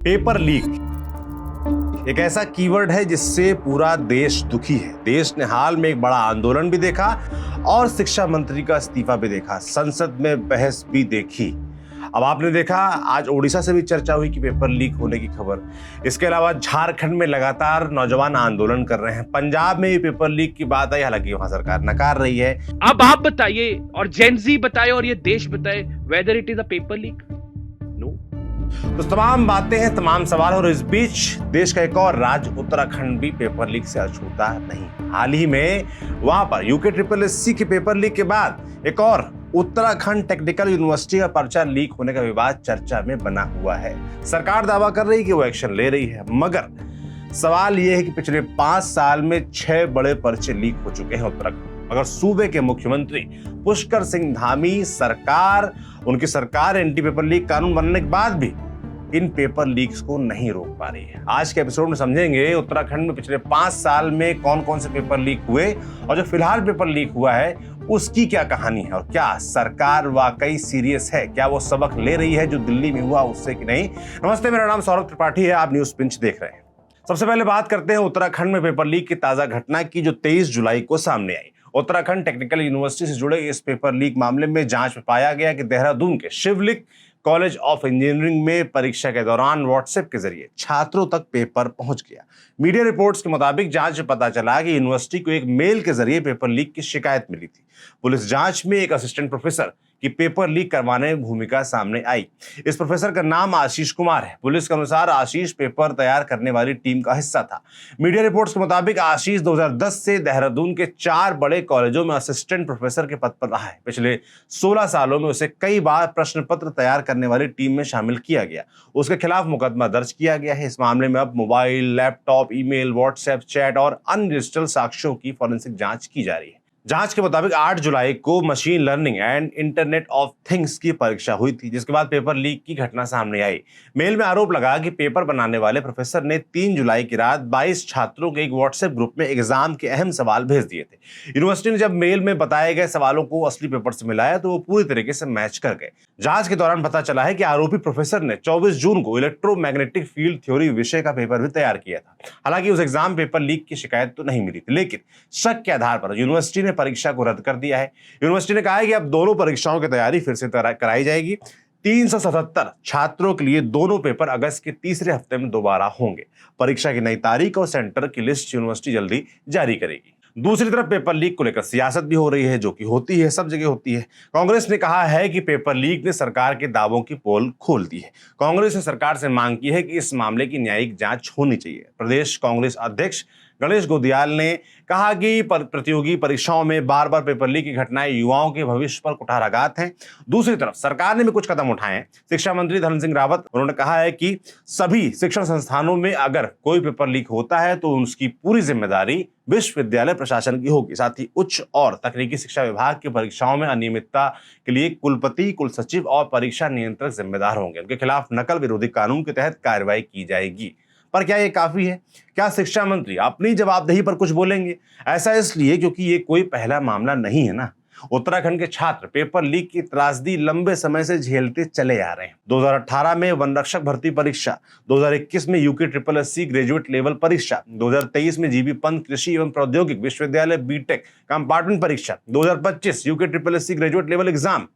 Paper leak एक ऐसा keyword है जिससे पूरा देश दुखी है। देश ने हाल में एक बड़ा आंदोलन भी देखा और शिक्षा मंत्री का इस्तीफा भी देखा, संसद में बहस भी देखी। अब आपने देखा आज ओडिशा से भी चर्चा हुई कि पेपर लीक होने की खबर। इसके अलावा झारखंड में लगातार नौजवान आंदोलन कर रहे हैं। पंजाब में भी पेपर लीक की बात आई, हालांकि वहां सरकार नकार रही है। अब आप बताइए और जेन ज़ी बताए और ये देश बताए whether it is a paper leak. No. तो तमाम बातें हैं, तमाम सवाल, और इस बीच देश का एक और राज्य उत्तराखंड भी पेपर लीक से अछूता नहीं। हाल ही में वहां पर UKSSC के पेपर लीक के बाद एक और उत्तराखंड टेक्निकल यूनिवर्सिटी का पर्चा लीक होने का विवाद चर्चा में बना हुआ है। सरकार दावा कर रही है कि वो एक्शन ले रही है, मगर सवाल यह है कि पिछले 5 साल में 6 बड़े पर्चे लीक हो चुके हैं उत्तराखंड। मगर सूबे के मुख्यमंत्री पुष्कर सिंह धामी उनकी सरकार एंटी पेपर लीक कानून बनने के बाद भी इन पेपर लीक्स को नहीं रोक पा रही है। आज के एपिसोड में समझेंगे उत्तराखंड में पिछले 5 साल में कौन कौन से पेपर लीक हुए और जो फिलहाल पेपर लीक हुआ है उसकी क्या कहानी है, और क्या सरकार वाकई सीरियस है, क्या वो सबक ले रही है जो दिल्ली में हुआ उससे कि नहीं। नमस्ते, मेरा नाम सौरभ त्रिपाठी है, आप न्यूज पिंच देख रहे हैं। सबसे पहले बात करते हैं उत्तराखंड में पेपर लीक की ताजा घटना की, जो 23 जुलाई को सामने आई। उत्तराखंड टेक्निकल यूनिवर्सिटी से जुड़े इस पेपर लीक मामले में जांच में पाया गया कि देहरादून के शिवलिक कॉलेज ऑफ इंजीनियरिंग में परीक्षा के दौरान व्हाट्सएप के जरिए छात्रों तक पेपर पहुंच गया। मीडिया रिपोर्ट्स के मुताबिक जांच में पता चला कि यूनिवर्सिटी को एक मेल के जरिए पेपर लीक की शिकायत मिली थी। पुलिस जांच में एक असिस्टेंट प्रोफेसर की पेपर लीक करवाने में भूमिका सामने आई। इस प्रोफेसर का नाम आशीष कुमार है। पुलिस के अनुसार आशीष पेपर तैयार करने वाली टीम का हिस्सा था। मीडिया रिपोर्ट्स के मुताबिक आशीष 2010 से देहरादून के 4 बड़े कॉलेजों में असिस्टेंट प्रोफेसर के पद पर रहा है। पिछले 16 सालों में उसे कई बार प्रश्न पत्र तैयार करने वाली टीम में शामिल किया गया। उसके खिलाफ मुकदमा दर्ज किया गया है। इस मामले में अब mobile, laptop, email, WhatsApp chat और अन्य डिजिटल साक्ष्यों की फॉरेंसिक जांच की जा रही है। जांच के मुताबिक 8 जुलाई को machine learning and internet of things की परीक्षा हुई थी, जिसके बाद पेपर लीक की घटना सामने आई। मेल में आरोप लगा कि पेपर बनाने वाले प्रोफेसर ने 3 जुलाई की रात 22 छात्रों के एक व्हाट्सएप ग्रुप में एग्जाम के अहम सवाल भेज दिए थे। यूनिवर्सिटी ने जब मेल में बताए गए सवालों को असली पेपर से मिलाया तो वो पूरी तरीके से मैच कर गए। जांच के दौरान पता चला है कि आरोपी प्रोफेसर ने 24 जून को इलेक्ट्रोमैग्नेटिक फील्ड थ्योरी विषय का पेपर भी तैयार किया था। हालांकि उस एग्जाम पेपर लीक की शिकायत तो नहीं मिली थी, लेकिन शक के आधार पर यूनिवर्सिटी ने परीक्षा को रद्द कर दिया है। यूनिवर्सिटी ने कहा है कि अब दोनों परीक्षाओं की तैयारी फिर से कराई जाएगी। 377 छात्रों के लिए दोनों पेपर अगस्त के तीसरे हफ्ते में दोबारा होंगे। परीक्षा की नई तारीख और सेंटर की लिस्ट यूनिवर्सिटी जल्दी जारी करेगी। दूसरी तरफ पेपर लीक को लेकर सियासत भी हो रही है, जो कि होती है, सब जगह होती है। कांग्रेस ने कहा है कि पेपर लीक ने सरकार के दावों की पोल खोल दी है। कांग्रेस ने सरकार से मांग की है कि इस मामले की न्यायिक जांच होनी चाहिए। प्रदेश कांग्रेस अध्यक्ष गणेश गोदियाल ने कहा कि प्रतियोगी परीक्षाओं में बार बार पेपर लीक की घटनाएं युवाओं के भविष्य पर कुठाराघात हैं। दूसरी तरफ सरकार ने भी कुछ कदम उठाए हैं। शिक्षा मंत्री धन सिंह रावत, उन्होंने कहा है कि सभी शिक्षण संस्थानों में अगर कोई पेपर लीक होता है तो उसकी पूरी जिम्मेदारी विश्वविद्यालय प्रशासन की होगी। साथ ही उच्च और तकनीकी शिक्षा विभाग की परीक्षाओं में अनियमितता के लिए कुलपति, कुलसचिव और परीक्षा नियंत्रक जिम्मेदार होंगे। उनके खिलाफ नकल विरोधी कानून के तहत कार्रवाई की जाएगी। पर क्या ये काफी है? क्या शिक्षा मंत्री अपनी जवाबदेही पर कुछ बोलेंगे? ऐसा इसलिए क्योंकि ये कोई पहला मामला नहीं है ना। उत्तराखंड के छात्र पेपर लीक की त्रासदी लंबे समय से झेलते चले आ रहे हैं। 2018 में वन रक्षक भर्ती परीक्षा, 2021 में UKSSC ग्रेजुएट लेवल परीक्षा, 2023 में जीबी पंत कृषि एवं प्रौद्योगिक विश्वविद्यालय बीटेक कंपार्टमेंट परीक्षा, 2025 UKSSC ग्रेजुएट लेवल एग्जाम।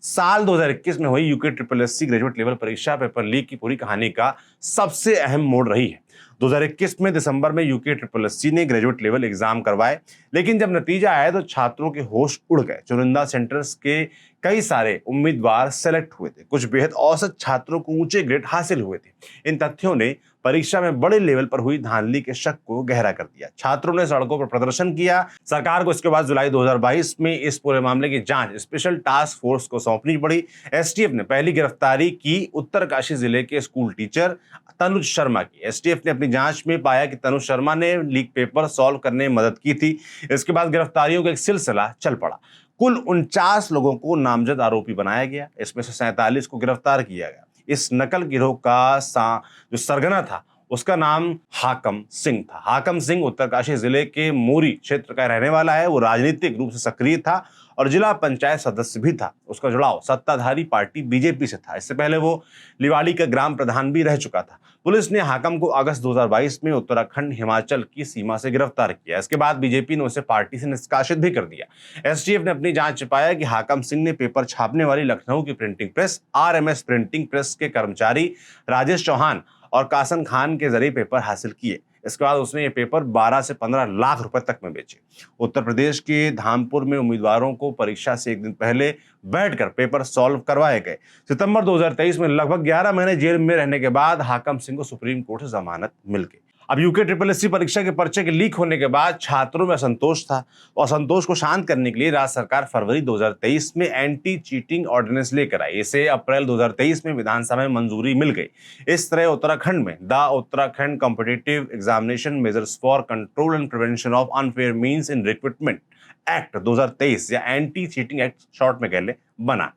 साल 2021 में हुई UKSSC ग्रेजुएट लेवल परीक्षा पेपर लीक की पूरी कहानी का सबसे अहम मोड़ रही है। 2021 में दिसंबर में UKSSC ने ग्रेजुएट लेवल एग्जाम करवाए, लेकिन जब नतीजा आया तो छात्रों के होश उड़ गए। चुनिंदा सेंटर्स के कई सारे उम्मीदवार सेलेक्ट हुए थे। कुछ बेहद औसत छात्रों को ऊंचे ग्रेड हासिल हुए थे। इन तथ्यों ने परीक्षा में बड़े लेवल पर हुई धांधली के शक को गहरा कर दिया। छात्रों ने सड़कों पर प्रदर्शन किया। सरकार को इसके बाद जुलाई 2022 में इस पूरे मामले की जांच स्पेशल टास्क फोर्स को सौंपनी पड़ी। STF ने पहली गिरफ्तारी की उत्तरकाशी जिले के स्कूल टीचर तनुज शर्मा की। STF ने अपनी जांच में पाया कि तनुज शर्मा ने लीक पेपर सॉल्व करने में मदद की थी। इसके बाद गिरफ्तारियों का एक सिलसिला चल पड़ा। कुल 49 लोगों को नामजद आरोपी बनाया गया। इसमें से 47 को गिरफ्तार किया गया। इस नकल गिरोह का जो सरगना था उसका नाम हाकम सिंह था। हाकम सिंह उत्तरकाशी जिले के मोरी क्षेत्र का रहने वाला है। वो राजनीतिक रूप से सक्रिय था और जिला पंचायत सदस्य भी था। उसका जुड़ाव सत्ताधारी पार्टी बीजेपी से था। इससे पहले वो लिवाड़ी का ग्राम प्रधान भी रह चुका था। पुलिस ने हाकम को अगस्त 2022 में उत्तराखंड हिमाचल की सीमा से गिरफ्तार किया। इसके बाद बीजेपी ने उसे पार्टी से निष्कासित भी कर दिया। एसटीएफ ने अपनी जांच में पाया कि हाकम सिंह ने पेपर छापने वाली लखनऊ की printing press RMS printing press के कर्मचारी राजेश चौहान और कासन खान के जरिए पेपर हासिल किए। इसके बाद उसने ये पेपर 12 से 15 लाख रुपए तक में बेचे। उत्तर प्रदेश के धामपुर में उम्मीदवारों को परीक्षा से एक दिन पहले बैठकर पेपर सॉल्व करवाए गए। सितंबर 2023 में लगभग 11 महीने जेल में रहने के बाद हाकम सिंह को सुप्रीम कोर्ट से जमानत मिल गई। अब यूके परीक्षा के पर्चे के लीक होने के बाद छात्रों में असंतोष था और असंतोष को शांत करने के लिए राज्य सरकार फरवरी 2023 में एंटी चीटिंग ऑर्डिनेंस लेकर आई। इसे अप्रैल 2023 में विधानसभा में मंजूरी मिल गई। इस तरह उत्तराखंड में the Uttarakhand competitive examination measures for control and prevention of unfair means in recruitment act 2023 या एंटी चीटिंग एक्ट शॉर्ट में कह ले बना।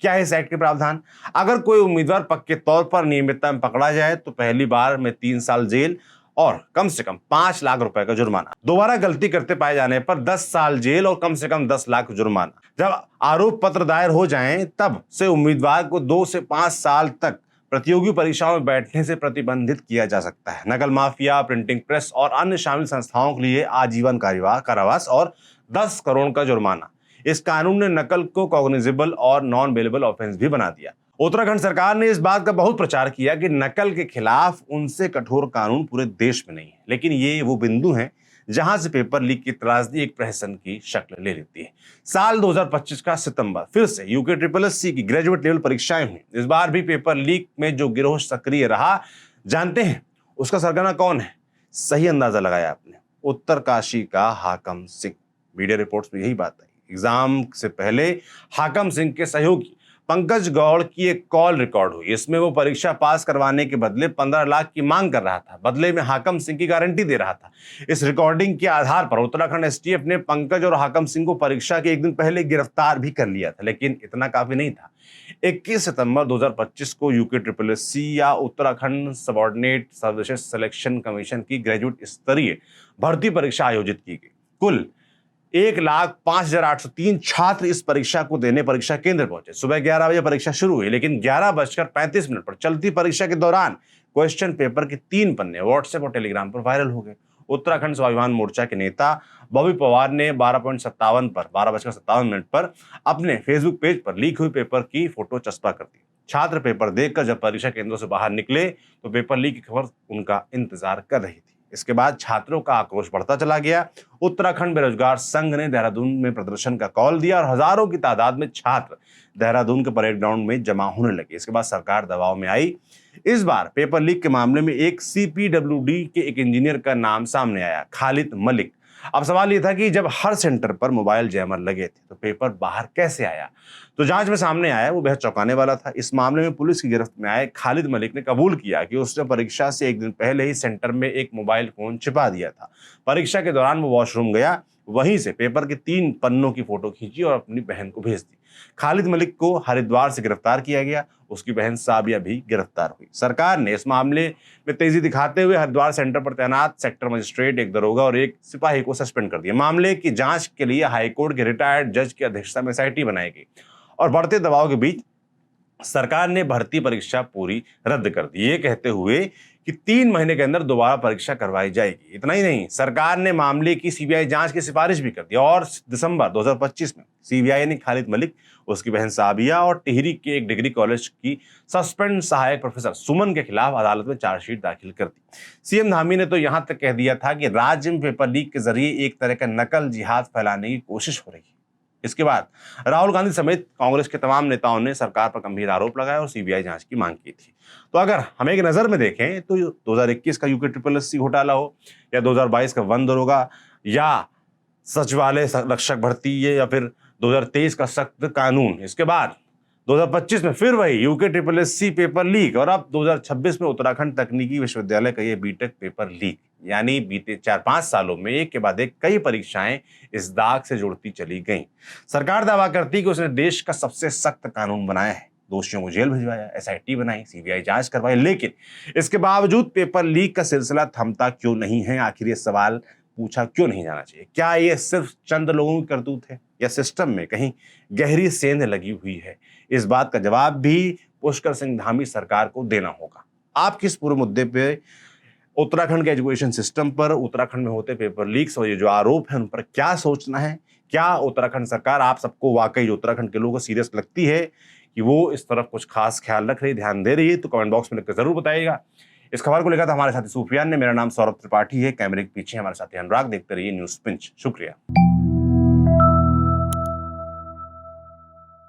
क्या है इस एक्ट के प्रावधान? अगर कोई उम्मीदवार पक्के तौर पर नियमितता में पकड़ा जाए तो पहली बार में 3 साल जेल और कम से कम 5 लाख रुपए का जुर्माना। दोबारा गलती करते पाए जाने पर 10 साल जेल और कम से कम 10 लाख जुर्माना। जब आरोप पत्र दायर हो जाएं तब से उम्मीदवार को 2 से 5 साल तक प्रतियोगी परीक्षाओं में बैठने से प्रतिबंधित किया जा सकता है। नकल माफिया, प्रिंटिंग प्रेस और अन्य शामिल संस्थाओं के लिए आजीवन कारावास और 10 करोड़ का जुर्माना। इस कानून ने नकल को कॉग्निजेबल और नॉन बेलेबल ऑफेंस भी बना दिया। उत्तराखंड सरकार ने इस बात का बहुत प्रचार किया कि नकल के खिलाफ उनसे कठोर कानून पूरे देश में नहीं है, लेकिन ये वो बिंदु हैं जहां से पेपर लीक की त्रासदी एक प्रहसन की शक्ल ले लेती है। साल 2025 का सितंबर फिर से यूके की ग्रेजुएट लेवल परीक्षाएं हुई। इस बार भी पेपर लीक में जो गिरोह सक्रिय रहा, जानते हैं उसका सरगना कौन है? सही अंदाजा लगाया आपने, उत्तरकाशी का हाकम सिंह। मीडिया रिपोर्ट्स में यही बात आई। एग्जाम से पहले हाकम सिंह के सहयोगी पंकज गौड़ की एक कॉल रिकॉर्ड हुई। इसमें वो परीक्षा पास करवाने के बदले 15 लाख की मांग कर रहा था, बदले में हाकम सिंह की गारंटी दे रहा था। इस रिकॉर्डिंग के आधार पर उत्तराखंड एसटीएफ ने पंकज और हाकम सिंह को परीक्षा के एक दिन पहले गिरफ्तार भी कर लिया था, लेकिन इतना काफी नहीं था। 21 सितंबर 2025 को यूके या Uttarakhand subordinate services selection commission की ग्रेजुएट स्तरीय भर्ती परीक्षा आयोजित की गई। कुल 1,05,803 छात्र इस परीक्षा को देने परीक्षा केंद्र पहुंचे। सुबह 11 बजे परीक्षा शुरू हुई, लेकिन 11:35 पर चलती परीक्षा के दौरान क्वेश्चन पेपर के 3 पन्ने व्हाट्सएप और टेलीग्राम पर वायरल हो गए। उत्तराखंड स्वाभिमान मोर्चा के नेता बॉबी पवार ने 12:57 पर अपने फेसबुक पेज पर लीक हुई पेपर की फोटो चस्पा कर दी। छात्र पेपर देखकर जब परीक्षा केंद्रों से बाहर निकले तो पेपर लीक की खबर उनका इंतजार कर रही थी। इसके बाद छात्रों का आक्रोश बढ़ता चला गया। उत्तराखंड बेरोजगार संघ ने देहरादून में प्रदर्शन का कॉल दिया और हजारों की तादाद में छात्र देहरादून के परेड ग्राउंड में जमा होने लगे। इसके बाद सरकार दबाव में आई। इस बार पेपर लीक के मामले में एक CPWD के एक इंजीनियर का नाम सामने आया, खालिद मलिक। अब सवाल यह था कि जब हर सेंटर पर मोबाइल जैमर लगे थे तो पेपर बाहर कैसे आया? तो जांच में सामने आया वो बेहद चौंकाने वाला था। इस मामले में पुलिस की गिरफ्त में आए खालिद मलिक ने कबूल किया कि उसने परीक्षा से एक दिन पहले ही सेंटर में एक मोबाइल फोन छिपा दिया था। परीक्षा के दौरान वो वॉशरूम गया, वहीं से पेपर के 3 पन्नों की फोटो खींची और अपनी बहन को भेज दी। खालिद मलिक को हरिद्वार से गिरफ्तार किया गया। उसकी बहन साबिया भी गिरफ्तार हुई। सरकार ने इस मामले में तेजी दिखाते हुए हरिद्वार सेंटर पर तैनात सेक्टर मजिस्ट्रेट, एक दरोगा और एक सिपाही को सस्पेंड कर दिया। मामले की जांच के लिए हाईकोर्ट के रिटायर्ड जज की अध्यक्षता में SIT बनाई गई और बढ़ते दबाव के बीच सरकार ने भर्ती परीक्षा पूरी रद्द कर दी, ये कहते हुए कि 3 महीने के अंदर दोबारा परीक्षा करवाई जाएगी। इतना ही नहीं, सरकार ने मामले की CBI जांच की सिफारिश भी कर दी और दिसंबर 2025 में CBI ने खालिद मलिक, उसकी बहन साबिया और टिहरी के एक डिग्री कॉलेज की सस्पेंड सहायक प्रोफेसर सुमन के खिलाफ अदालत में चार्जशीट दाखिल कर दी। CM धामी ने तो यहां तक कह दिया था कि राज्य में पेपर लीक के जरिए एक तरह का नकल जिहाद फैलाने की कोशिश हो रही है। इसके बाद राहुल गांधी समेत कांग्रेस के तमाम नेताओं ने सरकार पर गंभीर आरोप लगाया और CBI जांच की मांग की थी। तो अगर हम एक नजर में देखें तो 2021 का यूके घोटाला हो या 2022 का वन दरोगा या सचिवालय रक्षक भर्ती या फिर 2023 का सख्त कानून, इसके बाद 2025 में फिर वही यूके पेपर लीक और अब 2026 में उत्तराखंड तकनीकी विश्वविद्यालय का ये बीटेक पेपर लीक, यानी बीते 4-5 सालों में एक के बाद एक कई परीक्षाएं इस दाग से जुड़ती चली गईं। सरकार दावा करती कि उसने देश का सबसे सख्त कानून बनाया है, दोषियों को जेल भिजवाया, SIT बनाई, CBI जांच करवाई, लेकिन इसके बावजूद पेपर लीक का सिलसिला थमता क्यों नहीं है? आखिर ये सवाल पूछा क्यों नहीं जाना चाहिए? क्या ये सिर्फ चंद लोगों की करतूत है या सिस्टम में कहीं गहरी सेंध लगी हुई है? इस बात का जवाब भी पुष्कर सिंह धामी सरकार को देना होगा। आपके इस पूरे मुद्दे पे, उत्तराखंड के एजुकेशन सिस्टम पर, उत्तराखंड में होते पेपर लीक्स और ये जो आरोप है उन पर क्या सोचना है? क्या उत्तराखंड सरकार आप सबको वाकई उत्तराखंड के लोगों को सीरियस लगती है कि वो इस तरफ कुछ खास ख्याल रख रही, ध्यान दे रही है? तो कमेंट बॉक्स में लिखकर जरूर बताइएगा। इस खबर को लेकर था हमारे साथी सूफियान ने। मेरा नाम सौरभ त्रिपाठी है, कैमरे के पीछे हमारे साथी अनुराग। देखते रहिए न्यूज़ पिंच। शुक्रिया।